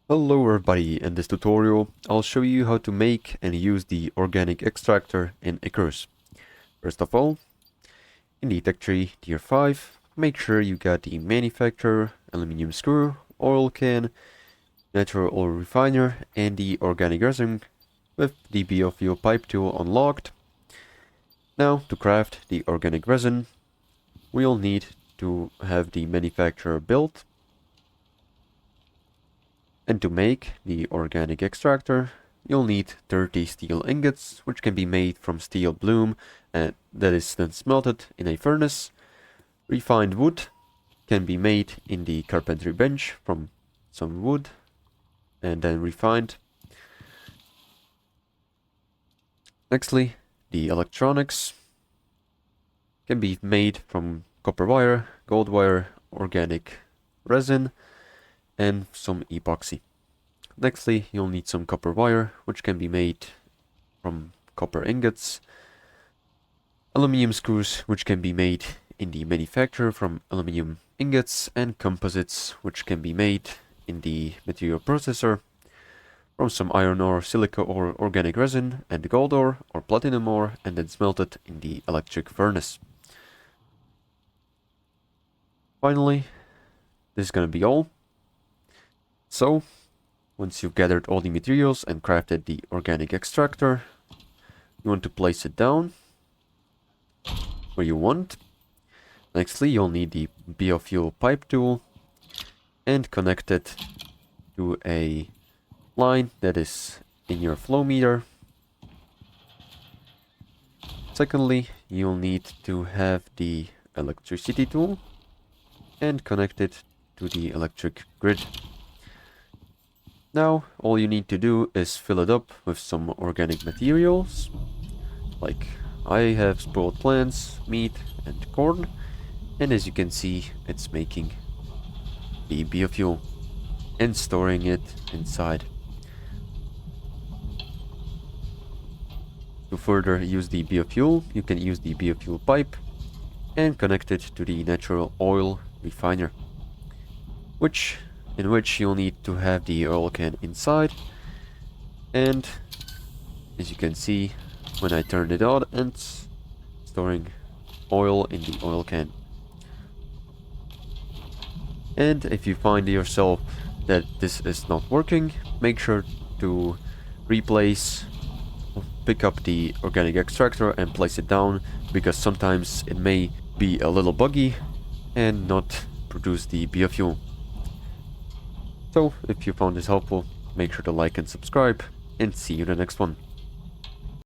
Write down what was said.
Hello everybody, in this tutorial I'll show you how to make and use the Organic Extractor in Icarus. First of all, in the tech tree tier 5, make sure you got the manufacturer, aluminum screw, oil can, natural oil refiner and the organic resin with the biofuel pipe tool unlocked. Now to craft the organic resin, we'll need to have the manufacturer built. And to make the organic extractor, you'll need 30 steel ingots, which can be made from steel bloom and that is then smelted in a furnace. Refined wood can be made in the carpentry bench from some wood and then refined. Nextly, the electronics can be made from copper wire, gold wire, organic resin, and some epoxy. Nextly, you'll need some copper wire, which can be made from copper ingots, aluminum screws, which can be made in the manufacturer from aluminum ingots, and composites, which can be made in the material processor from some iron ore, silica ore, organic resin, and gold ore or platinum ore, and then smelted in the electric furnace. Finally, this is gonna be all. So, once you've gathered all the materials and crafted the organic extractor, you want to place it down where you want. Nextly, you'll need the biofuel pipe tool and connect it to a line that is in your flow meter. Secondly, you'll need to have the electricity tool and connect it to the electric grid. Now, all you need to do is fill it up with some organic materials, like I have spoiled plants, meat, and corn, and as you can see, it's making the biofuel and storing it inside. To further use the biofuel, you can use the biofuel pipe and connect it to the natural oil refiner, in which you'll need to have the oil can inside. And as you can see, when I turn it on, it's storing oil in the oil can. And if you find yourself that this is not working, make sure to pick up the organic extractor and place it down, because sometimes it may be a little buggy and not produce the biofuel. So, if you found this helpful, make sure to like and subscribe, and see you in the next one.